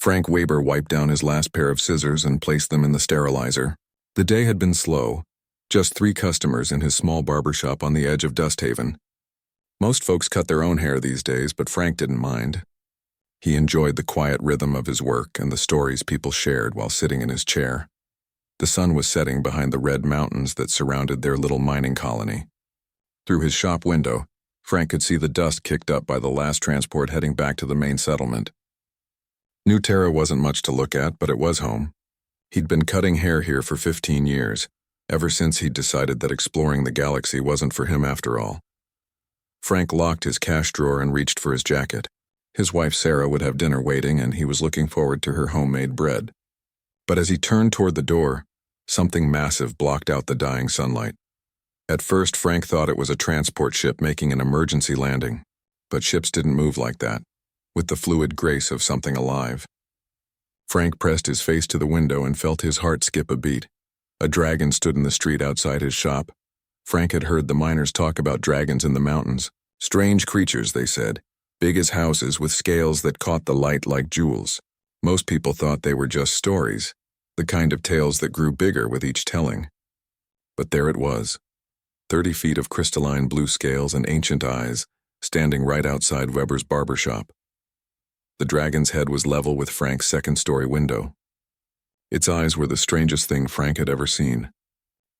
Frank Weber wiped down his last pair of scissors and placed them in the sterilizer. The day had been slow, just 3 customers in his small barber shop on the edge of Dusthaven. Most folks cut their own hair these days, but Frank didn't mind. He enjoyed the quiet rhythm of his work and the stories people shared while sitting in his chair. The sun was setting behind the red mountains that surrounded their little mining colony. Through his shop window, Frank could see the dust kicked up by the last transport heading back to the main settlement. New Terra wasn't much to look at, but it was home. He'd been cutting hair here for 15 years, ever since he'd decided that exploring the galaxy wasn't for him after all. Frank locked his cash drawer and reached for his jacket. His wife Sarah would have dinner waiting, and he was looking forward to her homemade bread. But as he turned toward the door, something massive blocked out the dying sunlight. At first, Frank thought it was a transport ship making an emergency landing, but ships didn't move like that, with the fluid grace of something alive. Frank pressed his face to the window and felt his heart skip a beat. A dragon stood in the street outside his shop. Frank had heard the miners talk about dragons in the mountains. Strange creatures, they said, big as houses with scales that caught the light like jewels. Most people thought they were just stories, the kind of tales that grew bigger with each telling. But there it was, 30 feet of crystalline blue scales and ancient eyes, standing right outside Weber's barber shop. The dragon's head was level with Frank's second-story window. Its eyes were the strangest thing Frank had ever seen.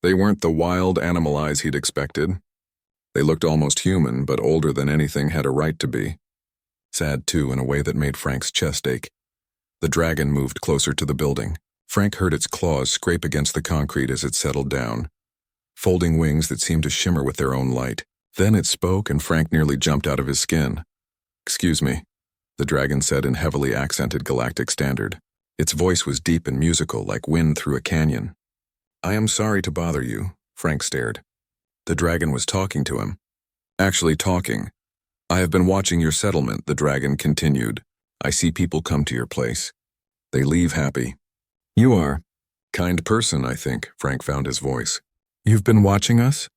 They weren't the wild animal eyes he'd expected. They looked almost human, but older than anything had a right to be. Sad, too, in a way that made Frank's chest ache. The dragon moved closer to the building. Frank heard its claws scrape against the concrete as it settled down, folding wings that seemed to shimmer with their own light. Then it spoke, and Frank nearly jumped out of his skin. "Excuse me," the dragon said in heavily accented Galactic Standard. Its voice was deep and musical, like wind through a canyon. "I am sorry to bother you," Frank stared. The dragon was talking to him. Actually talking. "I have been watching your settlement," the dragon continued. "I see people come to your place. They leave happy. You are kind person, I think," Frank found his voice. "You've been watching us?"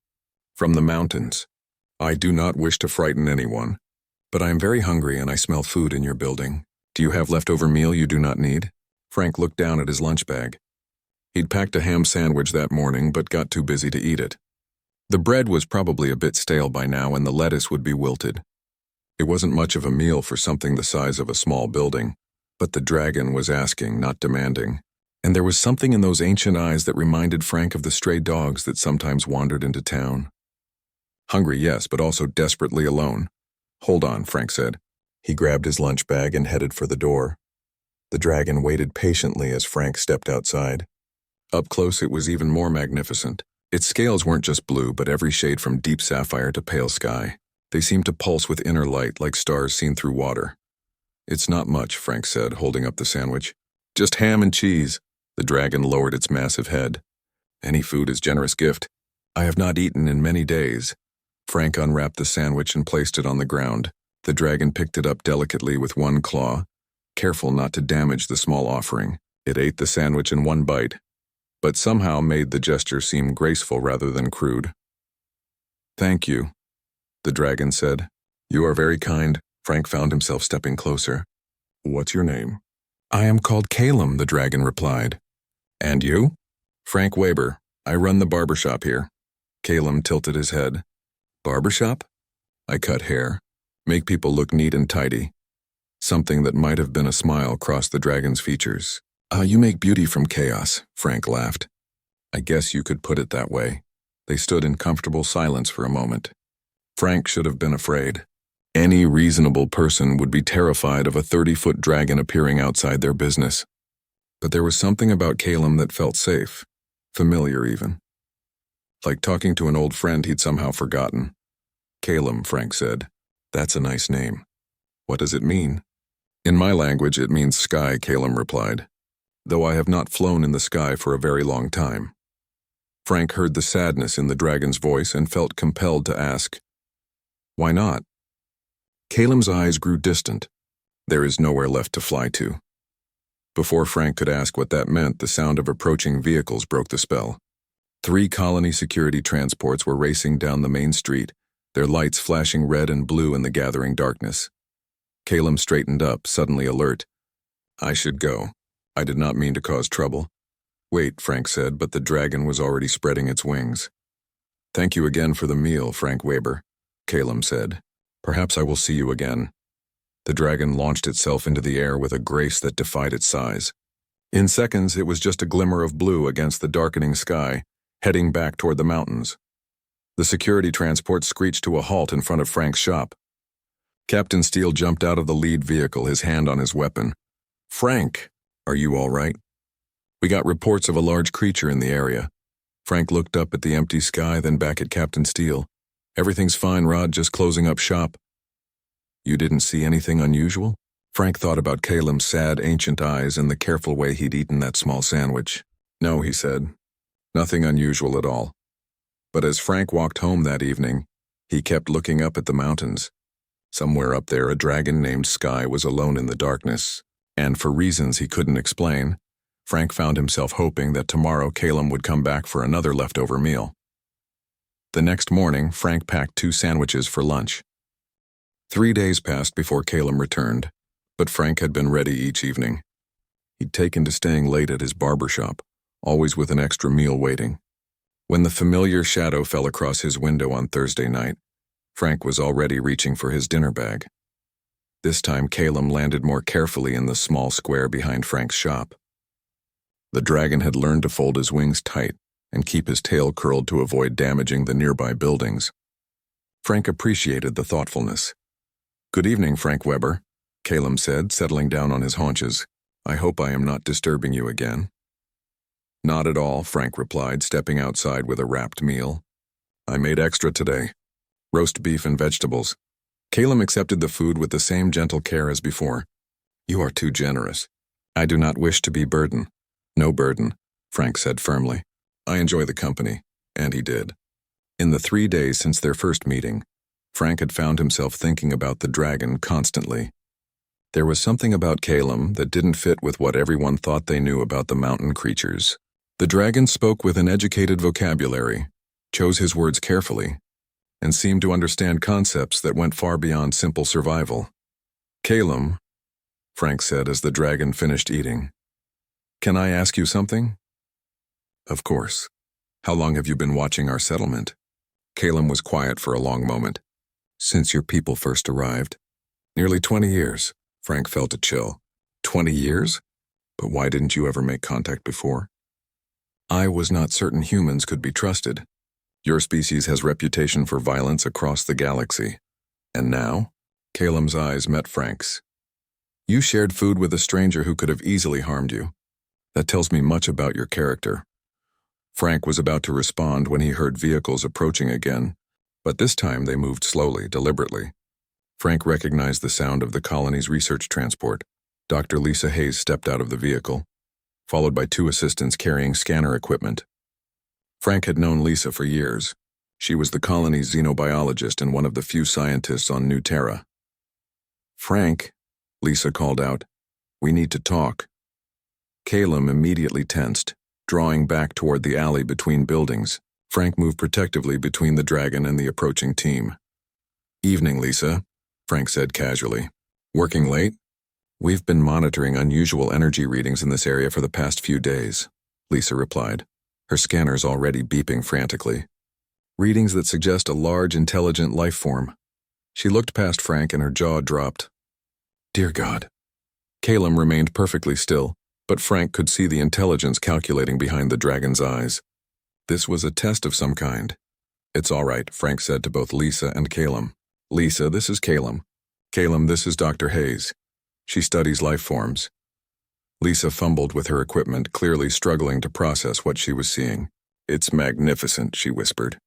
"From the mountains. I do not wish to frighten anyone, but I am very hungry and I smell food in your building. Do you have leftover meal you do not need?" Frank looked down at his lunch bag. He'd packed a ham sandwich that morning, but got too busy to eat it. The bread was probably a bit stale by now, and the lettuce would be wilted. It wasn't much of a meal for something the size of a small building, but the dragon was asking, not demanding. And there was something in those ancient eyes that reminded Frank of the stray dogs that sometimes wandered into town. Hungry, yes, but also desperately alone. "Hold on," Frank said. He grabbed his lunch bag and headed for the door. The dragon waited patiently as Frank stepped outside. Up close, it was even more magnificent. Its scales weren't just blue, but every shade from deep sapphire to pale sky. They seemed to pulse with inner light, like stars seen through water. "It's not much," Frank said, holding up the sandwich. "Just ham and cheese." The dragon lowered its massive head. "Any food is generous gift. I have not eaten in many days." Frank unwrapped the sandwich and placed it on the ground. The dragon picked it up delicately with one claw, careful not to damage the small offering. It ate the sandwich in one bite, but somehow made the gesture seem graceful rather than crude. "Thank you," the dragon said. "You are very kind." Frank found himself stepping closer. "What's your name?" "I am called Calum," the dragon replied. "And you?" "Frank Weber. I run the barber shop here." Calum tilted his head. "Barber shop?" "I cut hair. Make people look neat and tidy." Something that might have been a smile crossed the dragon's features. You make beauty from chaos," Frank laughed. "I guess you could put it that way." They stood in comfortable silence for a moment. Frank should have been afraid. Any reasonable person would be terrified of a 30-foot dragon appearing outside their business. But there was something about Calum that felt safe, familiar even. Like talking to an old friend he'd somehow forgotten. "Calum," Frank said. "That's a nice name." "What does it mean?" "In my language, it means sky," Calum replied, "though I have not flown in the sky for a very long time." Frank heard the sadness in the dragon's voice and felt compelled to ask, "Why not?" Calum's eyes grew distant. "There is nowhere left to fly to." Before Frank could ask what that meant, the sound of approaching vehicles broke the spell. 3 colony security transports were racing down the main street, their lights flashing red and blue in the gathering darkness. Calum straightened up, suddenly alert. I should go. I did not mean to cause trouble. Wait, Frank said, but the dragon was already spreading its wings. Thank you again for the meal, Frank Weber, Calum said. Perhaps I will see you again. The dragon launched itself into the air with a grace that defied its size. In seconds, it was just a glimmer of blue against the darkening sky, heading back toward the mountains. The security transport screeched to a halt in front of Frank's shop. Captain Steele jumped out of the lead vehicle, his hand on his weapon. Frank, are you all right? We got reports of a large creature in the area. Frank looked up at the empty sky, then back at Captain Steele. Everything's fine, Rod, just closing up shop. You didn't see anything unusual? Frank thought about Calum's sad, ancient eyes and the careful way he'd eaten that small sandwich. No, he said. Nothing unusual at all. But as Frank walked home that evening, he kept looking up at the mountains. Somewhere up there, a dragon named Sky was alone in the darkness, and for reasons he couldn't explain, Frank found himself hoping that tomorrow Calum would come back for another leftover meal. The next morning, Frank packed 2 sandwiches for lunch. 3 days passed before Calum returned, but Frank had been ready each evening. He'd taken to staying late at his barber shop, always with an extra meal waiting. When the familiar shadow fell across his window on Thursday night, Frank was already reaching for his dinner bag. This time, Calum landed more carefully in the small square behind Frank's shop. The dragon had learned to fold his wings tight and keep his tail curled to avoid damaging the nearby buildings. Frank appreciated the thoughtfulness. Good evening, Frank Weber, Calum said, settling down on his haunches. I hope I am not disturbing you again. Not at all, Frank replied, stepping outside with a wrapped meal. I made extra today. Roast beef and vegetables. Calum accepted the food with the same gentle care as before. You are too generous. I do not wish to be burden. No burden, Frank said firmly. I enjoy the company, and he did. In the 3 days since their first meeting, Frank had found himself thinking about the dragon constantly. There was something about Calum that didn't fit with what everyone thought they knew about the mountain creatures. The dragon spoke with an educated vocabulary, chose his words carefully, and seemed to understand concepts that went far beyond simple survival. Calum, Frank said as the dragon finished eating. Can I ask you something? Of course. How long have you been watching our settlement? Calum was quiet for a long moment. Since your people first arrived. Nearly 20 years. Frank felt a chill. 20 years? But why didn't you ever make contact before? I was not certain humans could be trusted. Your species has reputation for violence across the galaxy. And now? Calum's eyes met Frank's. You shared food with a stranger who could have easily harmed you. That tells me much about your character. Frank was about to respond when he heard vehicles approaching again, but this time they moved slowly, deliberately. Frank recognized the sound of the colony's research transport. Dr. Lisa Hayes stepped out of the vehicle, followed by 2 assistants carrying scanner equipment. Frank had known Lisa for years. She was the colony's xenobiologist and one of the few scientists on New Terra. Frank, Lisa called out, we need to talk. Calum immediately tensed, drawing back toward the alley between buildings. Frank moved protectively between the dragon and the approaching team. Evening, Lisa, Frank said casually. Working late? We've been monitoring unusual energy readings in this area for the past few days, Lisa replied, her scanners already beeping frantically. Readings that suggest a large, intelligent life form. She looked past Frank and her jaw dropped. Dear God. Calum remained perfectly still, but Frank could see the intelligence calculating behind the dragon's eyes. This was a test of some kind. It's all right, Frank said to both Lisa and Calum. Lisa, this is Calum. Calum, this is Dr. Hayes. She studies life forms. Lisa fumbled with her equipment, clearly struggling to process what she was seeing. It's magnificent, she whispered.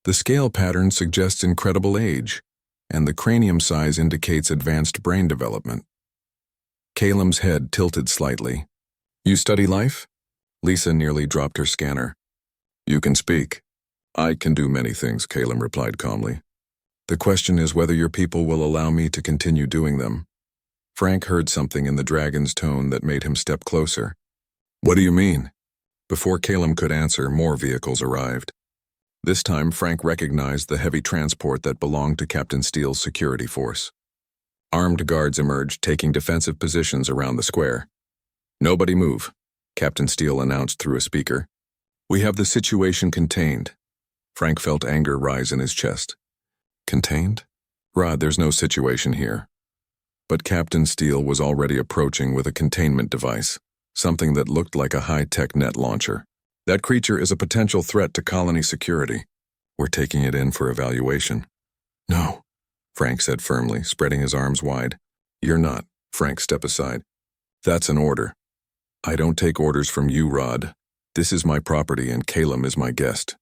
The scale pattern suggests incredible age, and the cranium size indicates advanced brain development. Calum's head tilted slightly. You study life? Lisa nearly dropped her scanner. You can speak. I can do many things, Calum replied calmly. The question is whether your people will allow me to continue doing them. Frank heard something in the dragon's tone that made him step closer. What do you mean? Before Calum could answer, more vehicles arrived. This time, Frank recognized the heavy transport that belonged to Captain Steele's security force. Armed guards emerged, taking defensive positions around the square. "Nobody move," Captain Steele announced through a speaker. "We have the situation contained." Frank felt anger rise in his chest. Contained? Rod, there's no situation here. But Captain Steele was already approaching with a containment device, something that looked like a high-tech net launcher. "That creature is a potential threat to colony security. We're taking it in for evaluation." "No," Frank said firmly, spreading his arms wide. "You're not." Frank, step aside. "That's an order." "I don't take orders from you, Rod. This is my property and Calum is my guest."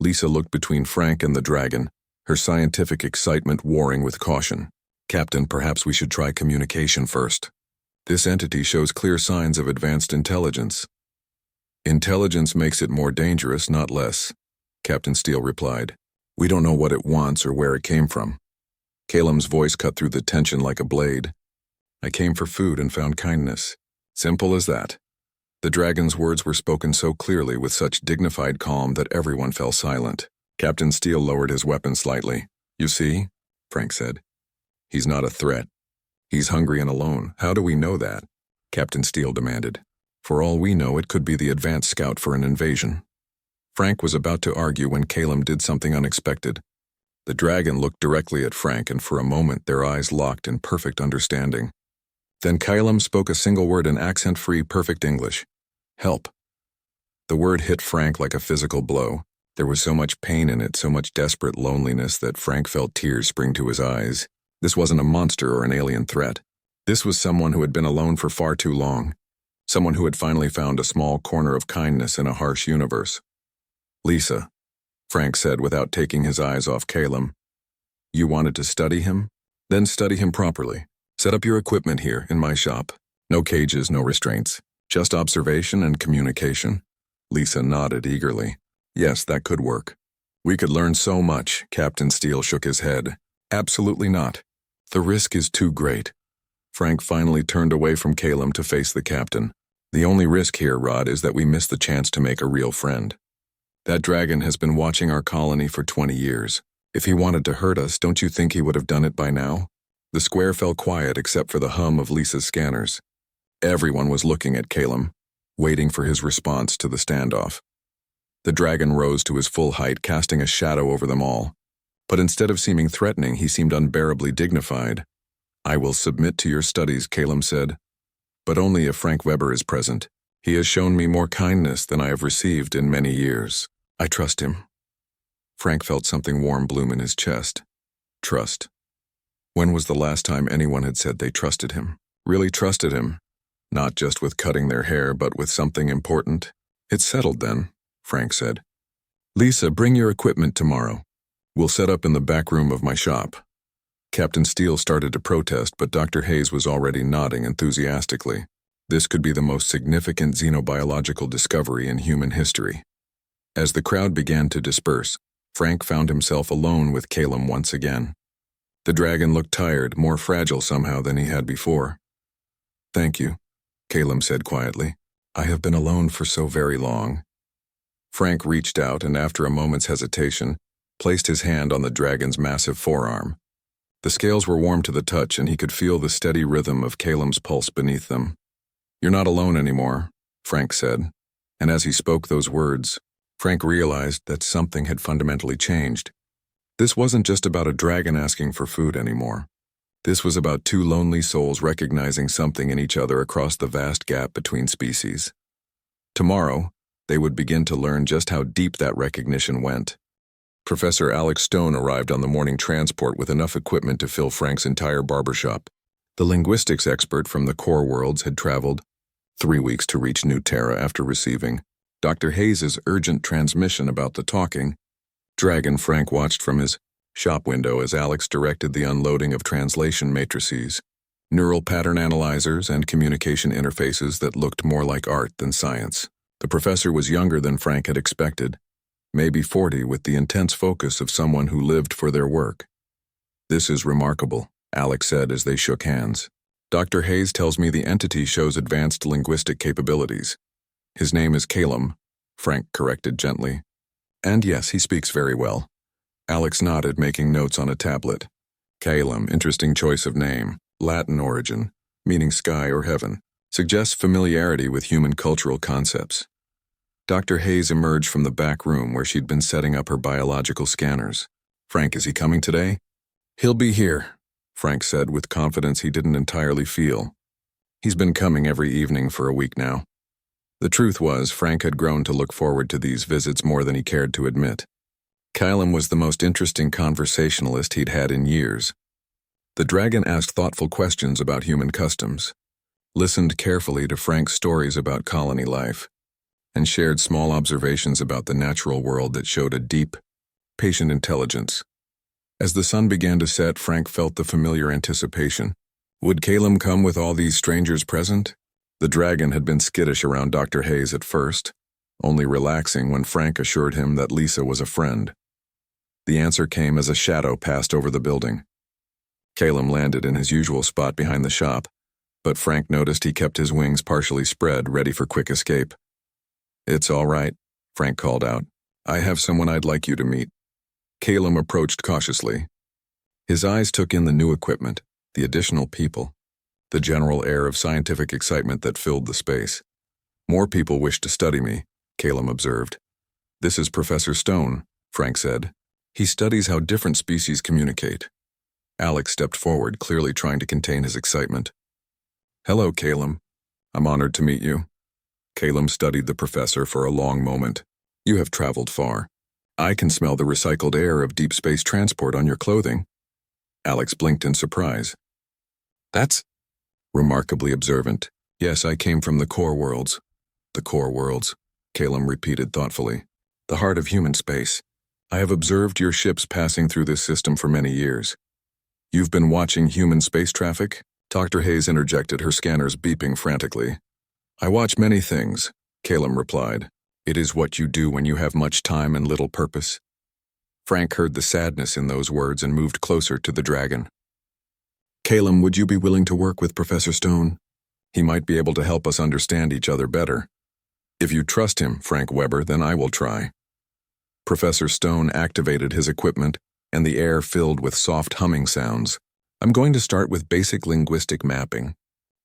Lisa looked between Frank and the dragon, her scientific excitement warring with caution. "Captain, perhaps we should try communication first. This entity shows clear signs of advanced intelligence." "Intelligence makes it more dangerous, not less," Captain Steele replied. "We don't know what it wants or where it came from." Calum's voice cut through the tension like a blade. "I came for food and found kindness. Simple as that." The dragon's words were spoken so clearly with such dignified calm that everyone fell silent. Captain Steele lowered his weapon slightly. "You see," Frank said. "He's not a threat. He's hungry and alone. How do we know that?" Captain Steele demanded. "For all we know, it could be the advanced scout for an invasion." Frank was about to argue when Calum did something unexpected. The dragon looked directly at Frank, and for a moment their eyes locked in perfect understanding. Then Calum spoke a single word in accent-free, perfect English. "Help." The word hit Frank like a physical blow. There was so much pain in it, so much desperate loneliness that Frank felt tears spring to his eyes. This wasn't a monster or an alien threat. This was someone who had been alone for far too long. Someone who had finally found a small corner of kindness in a harsh universe. "Lisa," Frank said without taking his eyes off Calum. "You wanted to study him? Then study him properly. Set up your equipment here, in my shop. No cages, no restraints. Just observation and communication." Lisa nodded eagerly. "Yes, that could work." "We could learn so much," Captain Steele shook his head. "Absolutely not. The risk is too great." Frank finally turned away from Calum to face the captain. "The only risk here, Rod, is that we miss the chance to make a real friend. That dragon has been watching our colony for 20 years. If he wanted to hurt us, don't you think he would have done it by now?" The square fell quiet except for the hum of Lisa's scanners. Everyone was looking at Calum, waiting for his response to the standoff. The dragon rose to his full height, casting a shadow over them all. But instead of seeming threatening, he seemed unbearably dignified. "I will submit to your studies," Calum said. "But only if Frank Weber is present. He has shown me more kindness than I have received in many years. I trust him." Frank felt something warm bloom in his chest. Trust. When was the last time anyone had said they trusted him? Really trusted him? Not just with cutting their hair, but with something important? "It's settled then," Frank said. "Lisa, bring your equipment tomorrow. We'll set up in the back room of my shop." Captain Steele started to protest, but Dr. Hayes was already nodding enthusiastically. This could be the most significant xenobiological discovery in human history. As the crowd began to disperse, Frank found himself alone with Calum once again. The dragon looked tired, more fragile somehow than he had before. "Thank you," Calum said quietly. "I have been alone for so very long." Frank reached out and, after a moment's hesitation, placed his hand on the dragon's massive forearm. The scales were warm to the touch, and he could feel the steady rhythm of Calum's pulse beneath them. "You're not alone anymore," Frank said. And as he spoke those words, Frank realized that something had fundamentally changed. This wasn't just about a dragon asking for food anymore. This was about two lonely souls recognizing something in each other across the vast gap between species. Tomorrow, they would begin to learn just how deep that recognition went. Professor Alex Stone arrived on the morning transport with enough equipment to fill Frank's entire barbershop. The linguistics expert from the core worlds had traveled 3 weeks to reach New Terra after receiving Dr. Hayes's urgent transmission about the talking dragon. Frank watched from his shop window as Alex directed the unloading of translation matrices, neural pattern analyzers, and communication interfaces that looked more like art than science. The professor was younger than Frank had expected, maybe 40, with the intense focus of someone who lived for their work. "This is remarkable," Alex said as they shook hands. "Dr. Hayes tells me the entity shows advanced linguistic capabilities. His name is Calum," Frank corrected gently. "And yes, he speaks very well." Alex nodded, making notes on a tablet. Calum, interesting choice of name, Latin origin, meaning sky or heaven, suggests familiarity with human cultural concepts. Dr. Hayes emerged from the back room where she'd been setting up her biological scanners. Frank, is he coming today? He'll be here, Frank said with confidence he didn't entirely feel. He's been coming every evening for a week now. The truth was, Frank had grown to look forward to these visits more than he cared to admit. Calum was the most interesting conversationalist he'd had in years. The dragon asked thoughtful questions about human customs, listened carefully to Frank's stories about colony life, and shared small observations about the natural world that showed a deep, patient intelligence. As the sun began to set, Frank felt the familiar anticipation. Would Calum come with all these strangers present? The dragon had been skittish around Dr. Hayes at first, only relaxing when Frank assured him that Lisa was a friend. The answer came as a shadow passed over the building. Calum landed in his usual spot behind the shop, but Frank noticed he kept his wings partially spread, ready for quick escape. It's all right, Frank called out. I have someone I'd like you to meet. Calum approached cautiously. His eyes took in the new equipment, the additional people, the general air of scientific excitement that filled the space. More people wish to study me, Calum observed. This is Professor Stone, Frank said. He studies how different species communicate. Alex stepped forward, clearly trying to contain his excitement. Hello, Calum. I'm honored to meet you. Calum studied the professor for a long moment. You have traveled far. I can smell the recycled air of deep space transport on your clothing. Alex blinked in surprise. That's remarkably observant. Yes, I came from the core worlds. The core worlds, Calum repeated thoughtfully. The heart of human space. I have observed your ships passing through this system for many years. You've been watching human space traffic? Dr. Hayes interjected, her scanners beeping frantically. I watch many things, Calum replied. It is what you do when you have much time and little purpose. Frank heard the sadness in those words and moved closer to the dragon. Calum, would you be willing to work with Professor Stone? He might be able to help us understand each other better. If you trust him, Frank Weber, then I will try. Professor Stone activated his equipment, and the air filled with soft humming sounds. I'm going to start with basic linguistic mapping.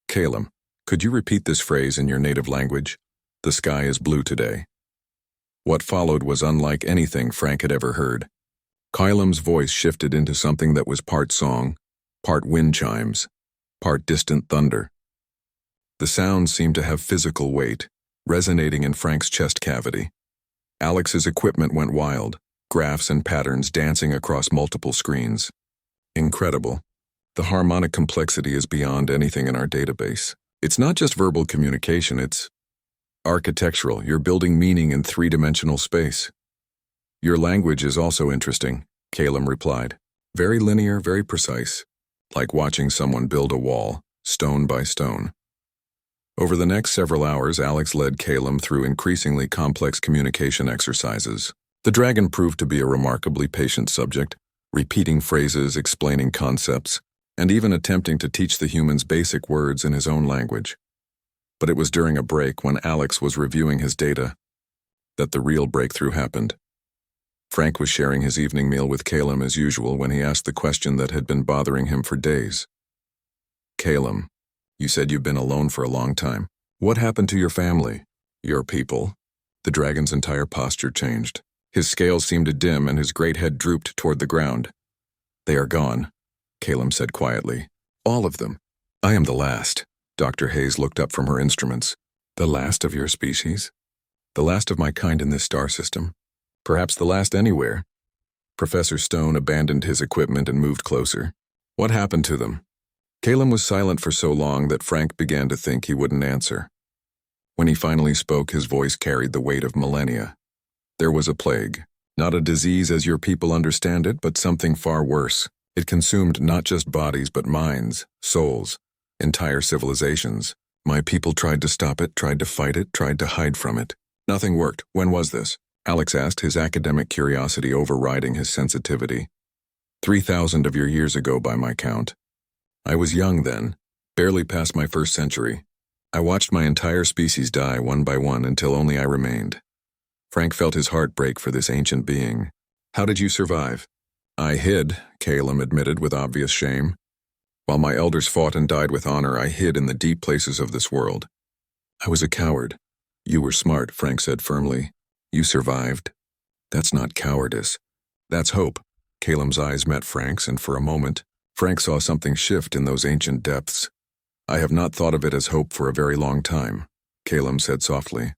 Calum, could you repeat this phrase in your native language? The sky is blue today. What followed was unlike anything Frank had ever heard. Calum's voice shifted into something that was part song, part wind chimes, part distant thunder. The sounds seemed to have physical weight, resonating in Frank's chest cavity. Alex's equipment went wild, graphs and patterns dancing across multiple screens. Incredible. The harmonic complexity is beyond anything in our database. It's not just verbal communication, it's architectural. You're building meaning in three-dimensional space. Your language is also interesting, Calum replied. Very linear, very precise, like watching someone build a wall, stone by stone. Over the next several hours, Alex led Calum through increasingly complex communication exercises. The dragon proved to be a remarkably patient subject, repeating phrases, explaining concepts, and even attempting to teach the humans basic words in his own language. But it was during a break, when Alex was reviewing his data, that the real breakthrough happened. Frank was sharing his evening meal with Calum as usual when he asked the question that had been bothering him for days. Calum, you said you've been alone for a long time. What happened to your family? Your people? The dragon's entire posture changed. His scales seemed to dim and his great head drooped toward the ground. They are gone, Calum said quietly. All of them. I am the last. Dr. Hayes looked up from her instruments. The last of your species? The last of my kind in this star system. Perhaps the last anywhere. Professor Stone abandoned his equipment and moved closer. What happened to them? Calum was silent for so long that Frank began to think he wouldn't answer. When he finally spoke, his voice carried the weight of millennia. There was a plague. Not a disease as your people understand it, but something far worse. It consumed not just bodies, but minds, souls, entire civilizations. My people tried to stop it, tried to fight it, tried to hide from it. Nothing worked. When was this? Alex asked, his academic curiosity overriding his sensitivity. 3,000 of your years ago by my count. I was young then, barely past my first century. I watched my entire species die one by one until only I remained. Frank felt his heart break for this ancient being. How did you survive? I hid, Calum admitted with obvious shame. While my elders fought and died with honor, I hid in the deep places of this world. I was a coward. You were smart, Frank said firmly. You survived. That's not cowardice. That's hope. Calum's eyes met Frank's, and for a moment, Frank saw something shift in those ancient depths. I have not thought of it as hope for a very long time, Calum said softly.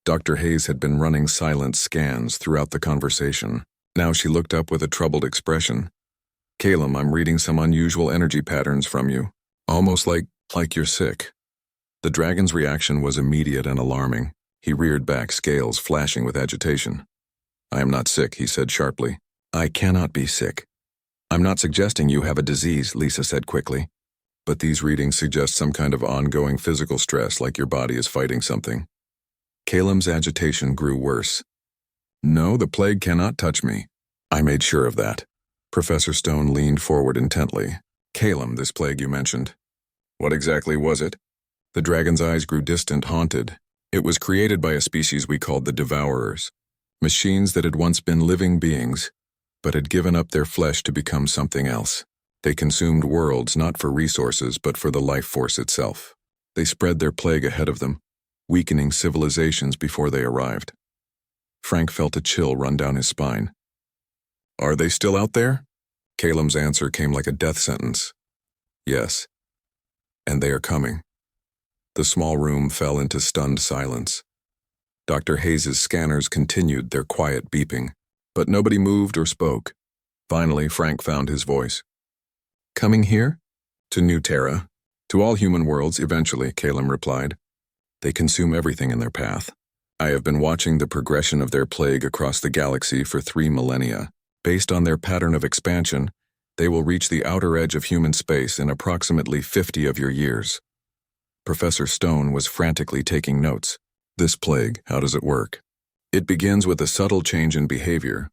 Dr. Hayes had been running silent scans throughout the conversation. Now she looked up with a troubled expression. Calum, I'm reading some unusual energy patterns from you. Almost like you're sick. The dragon's reaction was immediate and alarming. He reared back, scales flashing with agitation. I am not sick, he said sharply. I cannot be sick. I'm not suggesting you have a disease, Lisa said quickly. But these readings suggest some kind of ongoing physical stress, like your body is fighting something. Calum's agitation grew worse. No, the plague cannot touch me. I made sure of that. Professor Stone leaned forward intently. Calum, this plague you mentioned. What exactly was it? The dragon's eyes grew distant, haunted. It was created by a species we called the Devourers. Machines that had once been living beings, but had given up their flesh to become something else. They consumed worlds not for resources, but for the life force itself. They spread their plague ahead of them, weakening civilizations before they arrived. Frank felt a chill run down his spine. Are they still out there? Calum's answer came like a death sentence. Yes. And they are coming. The small room fell into stunned silence. Dr. Hayes's scanners continued their quiet beeping, but nobody moved or spoke. Finally, Frank found his voice. Coming here? To New Terra. To all human worlds, eventually, Calum replied. They consume everything in their path. I have been watching the progression of their plague across the galaxy for 3 millennia. Based on their pattern of expansion, they will reach the outer edge of human space in approximately 50 of your years. Professor Stone was frantically taking notes. This plague, how does it work? It begins with a subtle change in behavior.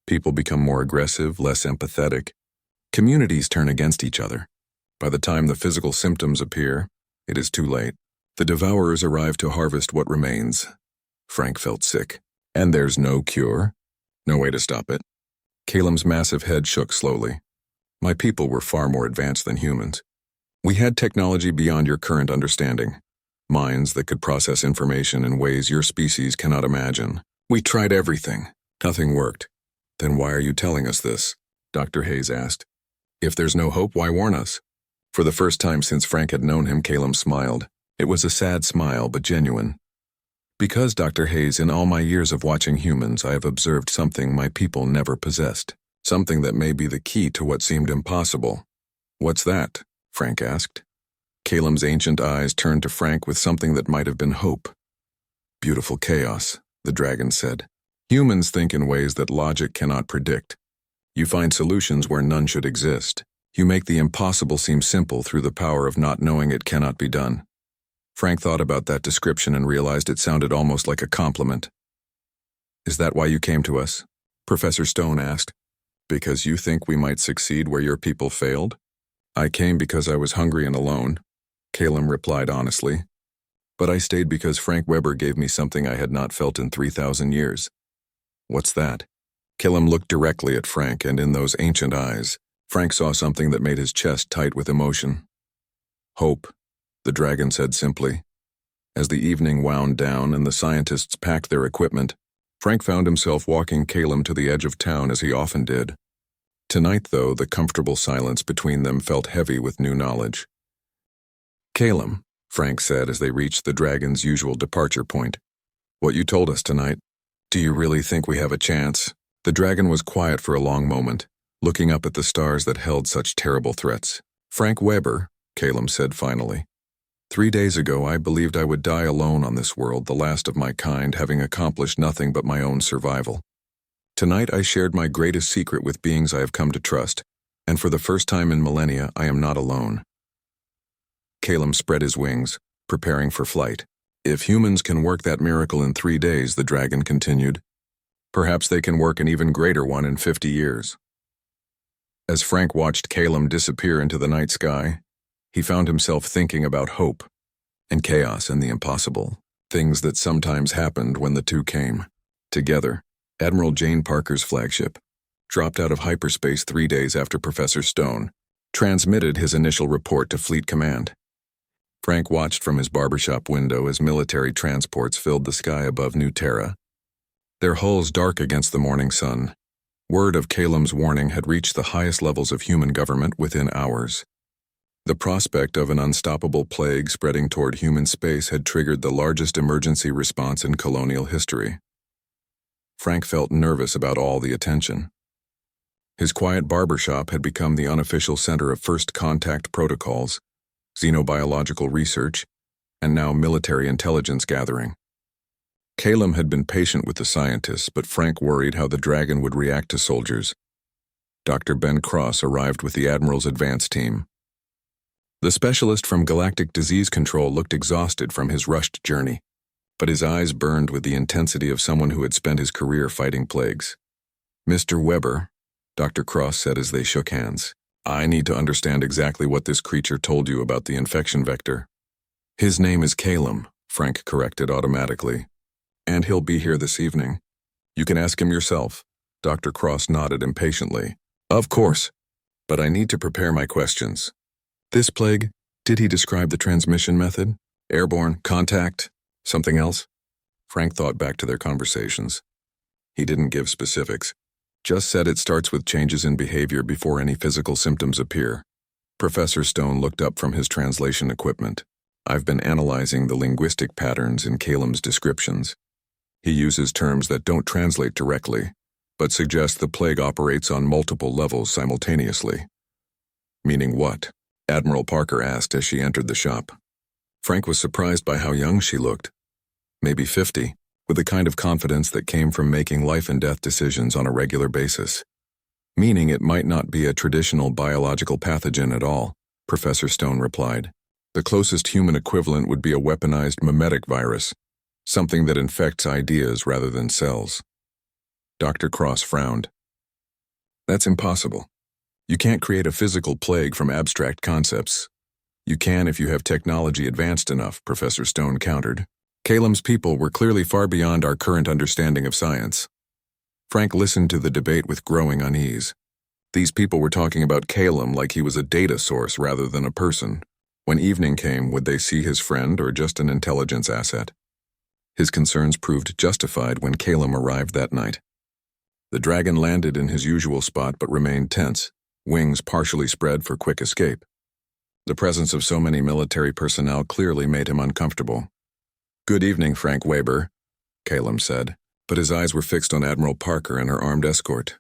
People become more aggressive, less empathetic. Communities turn against each other. By the time the physical symptoms appear, it is too late. The Devourers arrive to harvest what remains. Frank felt sick. And there's no cure? No way to stop it. Calum's massive head shook slowly. My people were far more advanced than humans. We had technology beyond your current understanding. Minds that could process information in ways your species cannot imagine. We tried everything. Nothing worked. Then why are you telling us this? Dr. Hayes asked. If there's no hope, why warn us? For the first time since Frank had known him, Calum smiled. It was a sad smile, but genuine. Because, Dr. Hayes, in all my years of watching humans, I have observed something my people never possessed. Something that may be the key to what seemed impossible. What's that? Frank asked. Calum's ancient eyes turned to Frank with something that might have been hope. Beautiful chaos, the dragon said. Humans think in ways that logic cannot predict. You find solutions where none should exist. You make the impossible seem simple through the power of not knowing it cannot be done. Frank thought about that description and realized it sounded almost like a compliment. Is that why you came to us? Professor Stone asked. Because you think we might succeed where your people failed? I came because I was hungry and alone, Calum replied honestly. But I stayed because Frank Weber gave me something I had not felt in 3,000 years. What's that? Calum looked directly at Frank, and in those ancient eyes, Frank saw something that made his chest tight with emotion. Hope, the dragon said simply. As the evening wound down and the scientists packed their equipment, Frank found himself walking Calum to the edge of town as he often did. Tonight, though, the comfortable silence between them felt heavy with new knowledge. Calum, Frank said as they reached the dragon's usual departure point. What you told us tonight, do you really think we have a chance? The dragon was quiet for a long moment, looking up at the stars that held such terrible threats. Frank Weber, Calum said finally. 3 days ago, I believed I would die alone on this world, the last of my kind, having accomplished nothing but my own survival. Tonight, I shared my greatest secret with beings I have come to trust, and for the first time in millennia, I am not alone. Calum spread his wings, preparing for flight. If humans can work that miracle in 3 days, the dragon continued, perhaps they can work an even greater one in 50 years. As Frank watched Calum disappear into the night sky, he found himself thinking about hope and chaos and the impossible, things that sometimes happened when the two came together. Admiral Jane Parker's flagship, dropped out of hyperspace 3 days after Professor Stone transmitted his initial report to Fleet Command. Frank watched from his barbershop window as military transports filled the sky above New Terra, their hulls dark against the morning sun. Word of Calem's warning had reached the highest levels of human government within hours. The prospect of an unstoppable plague spreading toward human space had triggered the largest emergency response in colonial history. Frank felt nervous about all the attention. His quiet barbershop had become the unofficial center of first contact protocols, xenobiological research, and now military intelligence gathering. Calem had been patient with the scientists, but Frank worried how the dragon would react to soldiers. Dr. Ben Cross arrived with the Admiral's advance team. The specialist from Galactic Disease Control looked exhausted from his rushed journey, but his eyes burned with the intensity of someone who had spent his career fighting plagues. "Mr. Weber," Dr. Cross said as they shook hands, "I need to understand exactly what this creature told you about the infection vector." "His name is Calem," Frank corrected automatically. "And he'll be here this evening. You can ask him yourself." Dr. Cross nodded impatiently. "Of course, but I need to prepare my questions. This plague, did he describe the transmission method? Airborne, contact, something else?" Frank thought back to their conversations. He didn't give specifics, just said it starts with changes in behavior before any physical symptoms appear. Professor Stone looked up from his translation equipment. "I've been analyzing the linguistic patterns in Calem's descriptions. He uses terms that don't translate directly, but suggest the plague operates on multiple levels simultaneously." "Meaning what?" Admiral Parker asked as she entered the shop. Frank was surprised by how young she looked. Maybe 50, with the kind of confidence that came from making life and death decisions on a regular basis. "Meaning it might not be a traditional biological pathogen at all," Professor Stone replied. "The closest human equivalent would be a weaponized mimetic virus, something that infects ideas rather than cells." Dr. Cross frowned. "That's impossible. You can't create a physical plague from abstract concepts." "You can if you have technology advanced enough," Professor Stone countered. "Calem's people were clearly far beyond our current understanding of science." Frank listened to the debate with growing unease. These people were talking about Calem like he was a data source rather than a person. When evening came, would they see his friend or just an intelligence asset? His concerns proved justified when Calem arrived that night. The dragon landed in his usual spot but remained tense, wings partially spread for quick escape. The presence of so many military personnel clearly made him uncomfortable. "Good evening, Frank Weber," Calem said, but his eyes were fixed on Admiral Parker and her armed escort.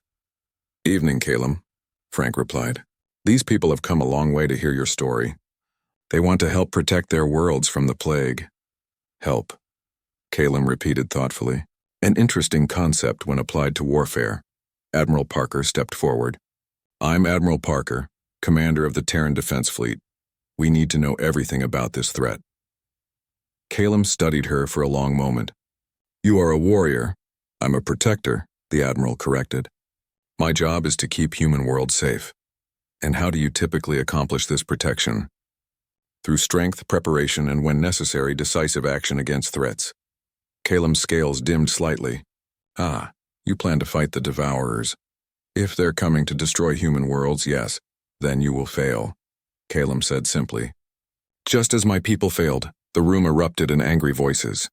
"Evening, Calem," Frank replied. "These people have come a long way to hear your story. They want to help protect their worlds from the plague." "Help," Calem repeated thoughtfully. "An interesting concept when applied to warfare." Admiral Parker stepped forward. "I'm Admiral Parker, commander of the Terran Defense Fleet. We need to know everything about this threat." Calem studied her for a long moment. "You are a warrior. I'm a protector," the Admiral corrected. "My job is to keep human worlds safe." "And how do you typically accomplish this protection?" "Through strength, preparation, and when necessary, decisive action against threats." Calem's scales dimmed slightly. "Ah, you plan to fight the Devourers. If they're coming to destroy human worlds, yes, then you will fail," Calem said simply. "Just as my people failed," the room erupted in angry voices.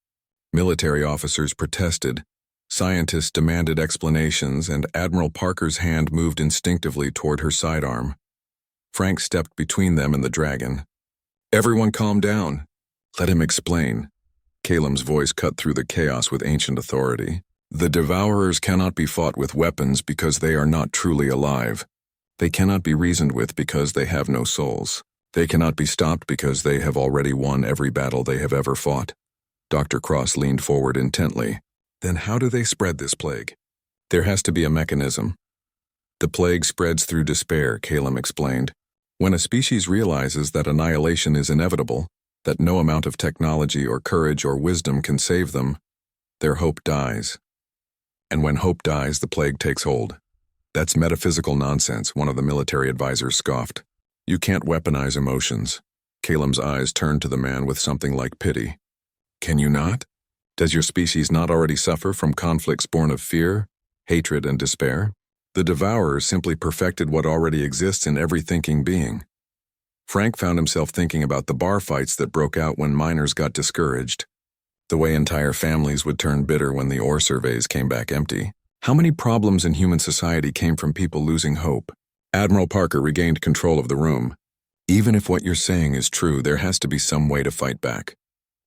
Military officers protested, scientists demanded explanations, and Admiral Parker's hand moved instinctively toward her sidearm. Frank stepped between them and the dragon. "Everyone calm down. Let him explain." Calem's voice cut through the chaos with ancient authority. "The Devourers cannot be fought with weapons because they are not truly alive. They cannot be reasoned with because they have no souls. They cannot be stopped because they have already won every battle they have ever fought." Dr. Cross leaned forward intently. "Then how do they spread this plague?" "There has to be a mechanism." "The plague spreads through despair," Calem explained. "When a species realizes that annihilation is inevitable, that no amount of technology or courage or wisdom can save them, their hope dies. And when hope dies, the plague takes hold." "That's metaphysical nonsense," one of the military advisors scoffed. "You can't weaponize emotions." Calem's eyes turned to the man with something like pity. "Can you not? Does your species not already suffer from conflicts born of fear, hatred, and despair?" The Devourers simply perfected what already exists in every thinking being. Frank found himself thinking about the bar fights that broke out when miners got discouraged, the way entire families would turn bitter when the ore surveys came back empty. How many problems in human society came from people losing hope? Admiral Parker regained control of the room. Even if what you're saying is true, there has to be some way to fight back.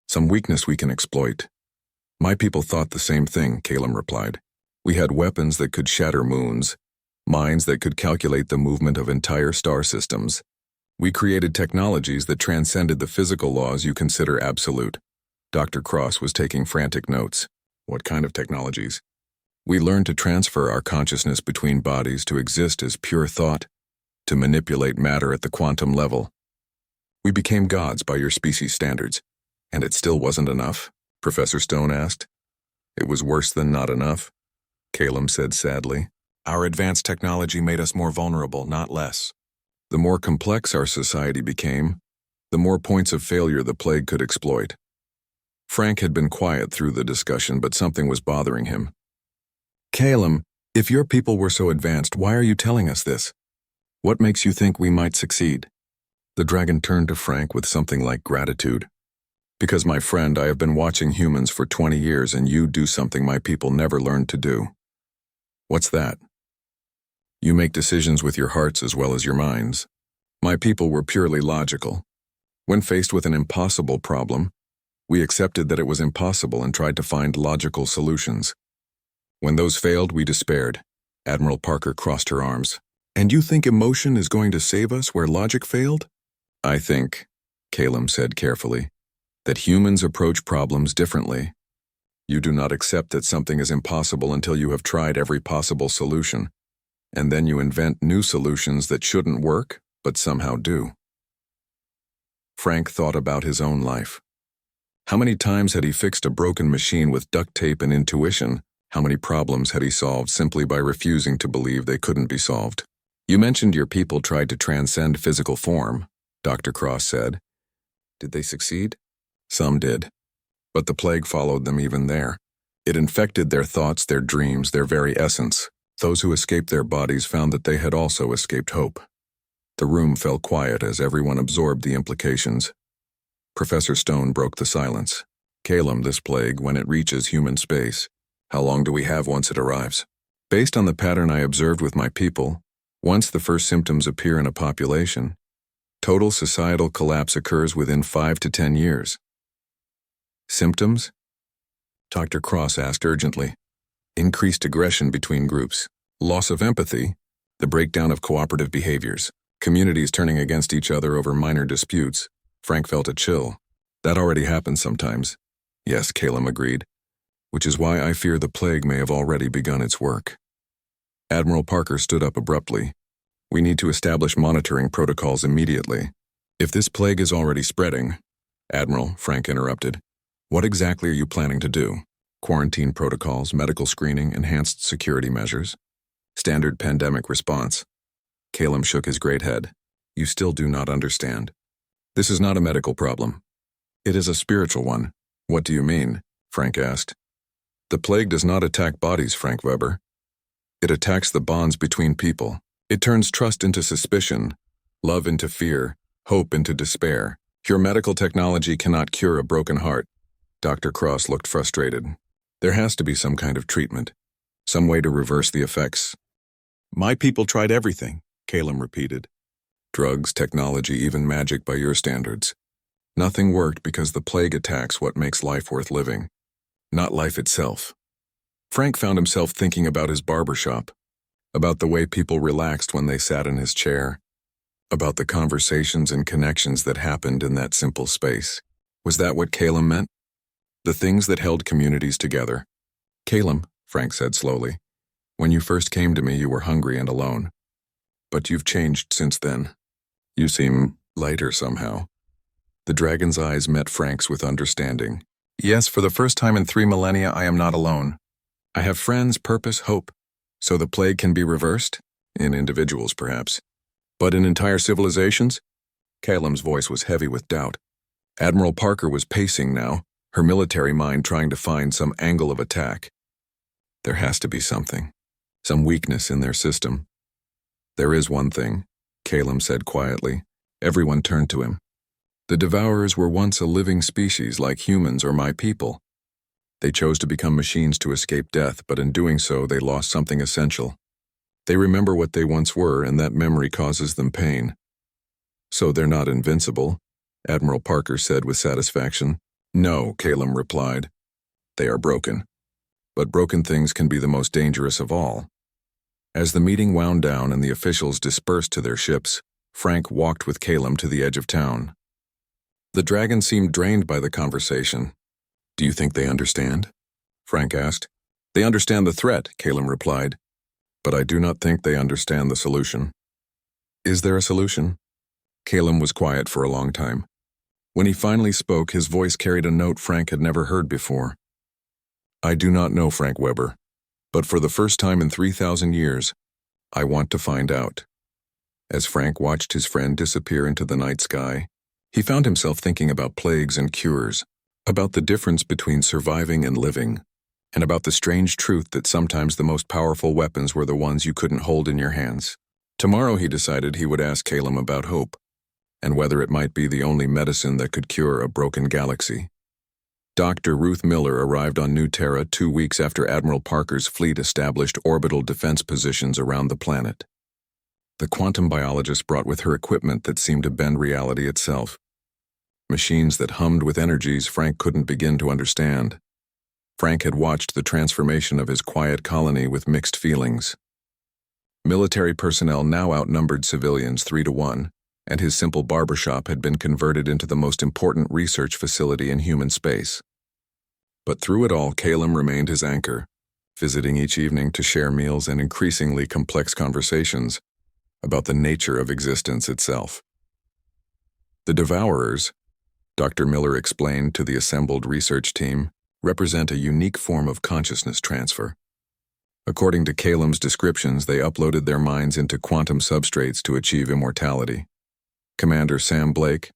Some weakness we can exploit. My people thought the same thing, Calum replied. We had weapons that could shatter moons, minds that could calculate the movement of entire star systems. We created technologies that transcended the physical laws you consider absolute. Dr. Cross was taking frantic notes. What kind of technologies? We learned to transfer our consciousness between bodies to exist as pure thought, to manipulate matter at the quantum level. We became gods by your species standards, and it still wasn't enough, Professor Stone asked. It was worse than not enough, Calum said sadly. Our advanced technology made us more vulnerable, not less. The more complex our society became, the more points of failure the plague could exploit. Frank had been quiet through the discussion, but something was bothering him. Calum, if your people were so advanced, why are you telling us this? What makes you think we might succeed? The dragon turned to Frank with something like gratitude. Because, my friend, I have been watching humans for 20 years and you do something my people never learned to do. What's that? You make decisions with your hearts as well as your minds. My people were purely logical. When faced with an impossible problem, we accepted that it was impossible and tried to find logical solutions. When those failed, we despaired. Admiral Parker crossed her arms. And you think emotion is going to save us where logic failed? I think, Calum said carefully, that humans approach problems differently. You do not accept that something is impossible until you have tried every possible solution, and then you invent new solutions that shouldn't work, but somehow do. Frank thought about his own life. How many times had he fixed a broken machine with duct tape and intuition? How many problems had he solved simply by refusing to believe they couldn't be solved? You mentioned your people tried to transcend physical form, Dr. Cross said. Did they succeed? Some did. But the plague followed them even there. It infected their thoughts, their dreams, their very essence. Those who escaped their bodies found that they had also escaped hope. The room fell quiet as everyone absorbed the implications. Professor Stone broke the silence. Calum, this plague, when it reaches human space, how long do we have once it arrives? Based on the pattern I observed with my people, once the first symptoms appear in a population, total societal collapse occurs within 5 to 10 years. Symptoms? Dr. Cross asked urgently. Increased aggression between groups, loss of empathy, the breakdown of cooperative behaviors, communities turning against each other over minor disputes. Frank felt a chill. That already happens sometimes. Yes, Calum agreed. Which is why I fear the plague may have already begun its work. Admiral Parker stood up abruptly. We need to establish monitoring protocols immediately. If this plague is already spreading, Admiral, Frank interrupted, what exactly are you planning to do? Quarantine protocols, medical screening, enhanced security measures? Standard pandemic response. Calum shook his great head. You still do not understand. This is not a medical problem. It is a spiritual one. What do you mean? Frank asked. The plague does not attack bodies, Frank Weber. It attacks the bonds between people. It turns trust into suspicion, love into fear, hope into despair. Your medical technology cannot cure a broken heart. Dr. Cross looked frustrated. There has to be some kind of treatment, some way to reverse the effects. My people tried everything, Calum repeated. Drugs, technology, even magic by your standards. Nothing worked because the plague attacks what makes life worth living, not life itself. Frank found himself thinking about his barber shop, about the way people relaxed when they sat in his chair, about the conversations and connections that happened in that simple space. Was that what Calum meant? The things that held communities together. Calum, Frank said slowly, when you first came to me you were hungry and alone. But you've changed since then. You seem lighter somehow. The dragon's eyes met Frank's with understanding. Yes, for the first time in 3 millennia I am not alone. I have friends, purpose, hope. So the plague can be reversed? In individuals, perhaps. But in entire civilizations? Calum's voice was heavy with doubt. Admiral Parker was pacing now, her military mind trying to find some angle of attack. There has to be something. some weakness in their system. There is one thing, Calum said quietly. Everyone turned to him. The Devourers were once a living species like humans or my people. They chose to become machines to escape death, but in doing so, they lost something essential. They remember what they once were, and that memory causes them pain. So they're not invincible, Admiral Parker said with satisfaction. No, Calum replied. They are broken. But broken things can be the most dangerous of all. As the meeting wound down and the officials dispersed to their ships, Frank walked with Calum to the edge of town. The dragon seemed drained by the conversation. Do you think they understand? Frank asked. They understand the threat, Calum replied. But I do not think they understand the solution. Is there a solution? Calum was quiet for a long time. When he finally spoke, his voice carried a note Frank had never heard before. I do not know, Frank Weber, but for the first time in 3,000 years, I want to find out. As Frank watched his friend disappear into the night sky, he found himself thinking about plagues and cures, about the difference between surviving and living, and about the strange truth that sometimes the most powerful weapons were the ones you couldn't hold in your hands. Tomorrow he decided he would ask Calum about hope, and whether it might be the only medicine that could cure a broken galaxy. Dr. Ruth Miller arrived on New Terra 2 weeks after Admiral Parker's fleet established orbital defense positions around the planet. The quantum biologist brought with her equipment that seemed to bend reality itself. Machines that hummed with energies Frank couldn't begin to understand. Frank had watched the transformation of his quiet colony with mixed feelings. Military personnel now outnumbered civilians 3-1, and his simple barbershop had been converted into the most important research facility in human space. But through it all, Calum remained his anchor, visiting each evening to share meals and increasingly complex conversations about the nature of existence itself. The Devourers, Dr. Miller explained to the assembled research team, represent a unique form of consciousness transfer. According to Calum's descriptions, they uploaded their minds into quantum substrates to achieve immortality. Commander Sam Blake,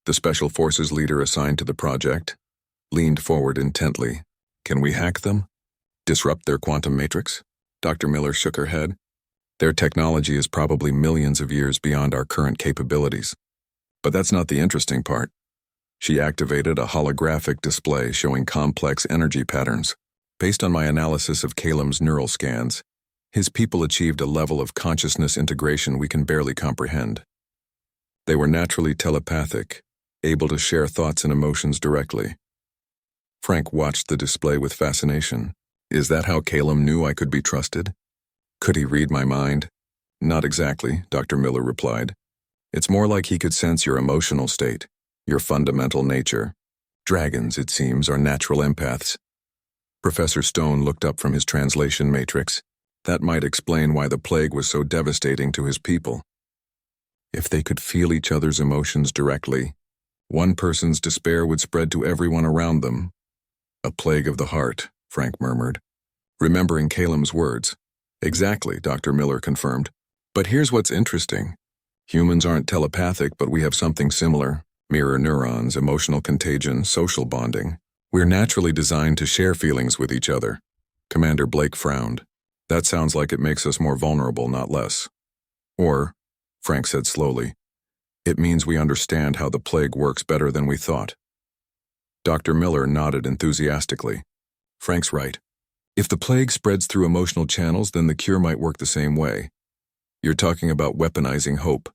the Special Forces leader assigned to the project, leaned forward intently. Can we hack them? Disrupt their quantum matrix? Dr. Miller shook her head. Their technology is probably millions of years beyond our current capabilities. But that's not the interesting part. She activated a holographic display showing complex energy patterns. Based on my analysis of Calum's neural scans, his people achieved a level of consciousness integration we can barely comprehend. They were naturally telepathic, able to share thoughts and emotions directly. Frank watched the display with fascination. Is that how Calum knew I could be trusted? Could he read my mind? Not exactly, Dr. Miller replied. It's more like he could sense your emotional state, your fundamental nature. Dragons, it seems, are natural empaths. Professor Stone looked up from his translation matrix. That might explain why the plague was so devastating to his people. If they could feel each other's emotions directly, one person's despair would spread to everyone around them. A plague of the heart, Frank murmured, remembering Calum's words. Exactly, Dr. Miller confirmed. But here's what's interesting. Humans aren't telepathic, but we have something similar. Mirror neurons, emotional contagion, social bonding. We're naturally designed to share feelings with each other. Commander Blake frowned. That sounds like it makes us more vulnerable, not less. Or, Frank said slowly, it means we understand how the plague works better than we thought. Dr. Miller nodded enthusiastically. Frank's right. If the plague spreads through emotional channels, then the cure might work the same way. You're talking about weaponizing hope,